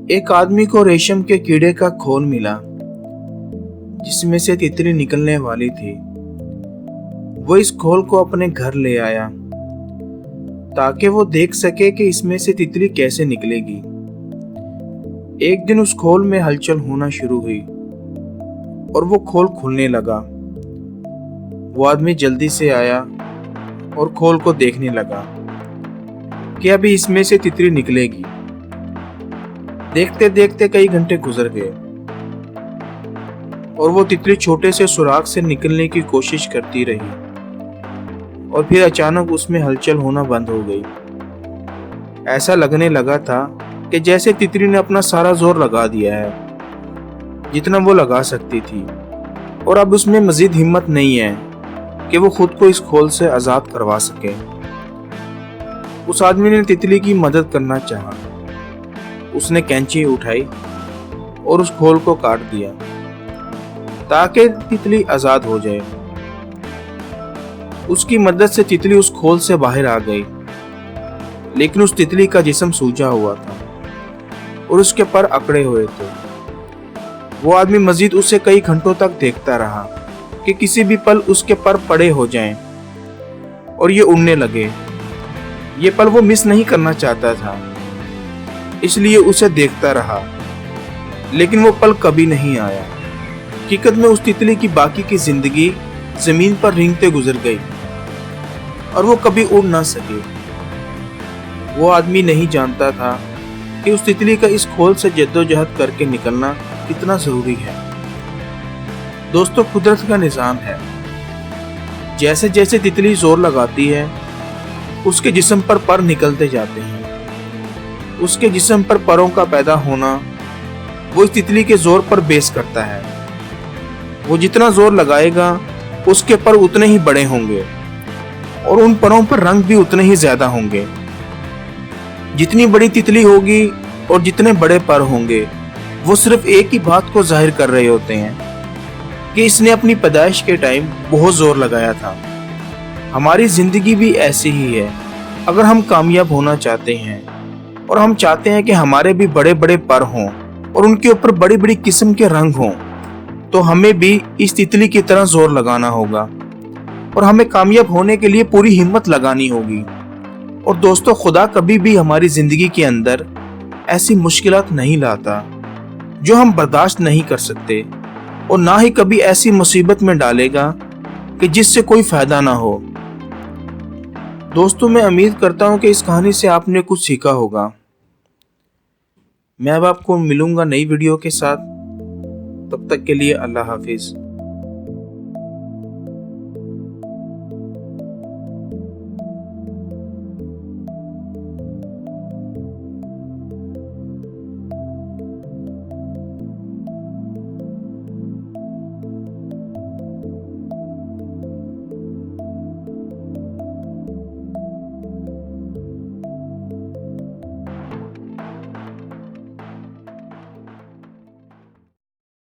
एक आदमी को रेशम के कीड़े का खोल मिला जिसमें से तितली निकलने वाली थी। वो इस खोल को अपने घर ले आया ताकि वो देख सके कि इसमें से तितली कैसे निकलेगी। एक दिन उस खोल में हलचल होना शुरू हुई और वो खोल खुलने लगा। वो आदमी जल्दी से आया और खोल को देखने लगा कि अभी इसमें से तितली निकलेगी। देखते देखते कई घंटे गुजर गए और वो तितली छोटे से सुराख से निकलने की कोशिश करती रही और फिर अचानक उसमें हलचल होना बंद हो गई। ऐसा लगने लगा था कि जैसे तितली ने अपना सारा जोर लगा दिया है, जितना वो लगा सकती थी, और अब उसमें मजीद हिम्मत नहीं है कि वो खुद को इस खोल से आजाद करवा सके। उस आदमी ने तितली की मदद करना चाहा। उसने कैंची उठाई और उस खोल को काट दिया ताकि तितली आजाद हो जाए। उसकी मदद से तितली उस खोल से बाहर आ गई, लेकिन उस तितली का जिस्म सूजा हुआ था और उसके पर अकड़े हुए थे। वो आदमी मजीद उसे कई घंटों तक देखता रहा कि किसी भी पल उसके पर पड़े हो जाएं और ये उड़ने लगे। ये पल वो मिस नहीं करना चाहता था, इसलिए उसे देखता रहा, लेकिन वो पल कभी नहीं आया। हकीकत में उस तितली की बाकी की जिंदगी जमीन पर रेंगते गुजर गई और वो कभी उड़ ना सके। वो आदमी नहीं जानता था कि उस तितली का इस खोल से जद्दोजहद करके निकलना कितना जरूरी है। दोस्तों, कुदरत का निजाम है, जैसे जैसे तितली जोर लगाती है उसके जिस्म पर पर निकलते जाते हैं। उसके जिस्म पर परों का पैदा होना वो इस तितली के जोर पर बेस करता है। वो जितना जोर लगाएगा उसके पर उतने ही बड़े होंगे और उन परों पर रंग भी उतने ही ज्यादा होंगे। जितनी बड़ी तितली होगी और जितने बड़े पर होंगे, वो सिर्फ एक ही बात को जाहिर कर रहे होते हैं कि इसने अपनी पैदाइश के टाइम बहुत जोर लगाया था। हमारी जिंदगी भी ऐसी ही है। अगर हम कामयाब होना चाहते हैं और हम चाहते हैं कि हमारे भी बड़े बड़े पर हों और उनके ऊपर बड़ी बड़ी किस्म के रंग हों, तो हमें भी इस तितली की तरह जोर लगाना होगा और हमें कामयाब होने के लिए पूरी हिम्मत लगानी होगी। और दोस्तों, खुदा कभी भी हमारी जिंदगी के अंदर ऐसी मुश्किलात नहीं लाता जो हम बर्दाश्त नहीं कर सकते, और ना ही कभी ऐसी मुसीबत में डालेगा कि जिससे कोई फायदा ना हो। दोस्तों, मैं उम्मीद करता हूं कि इस कहानी से आपने कुछ सीखा होगा। मैं अब आपको मिलूंगा नई वीडियो के साथ। तब तक के लिए अल्लाह हाफिज।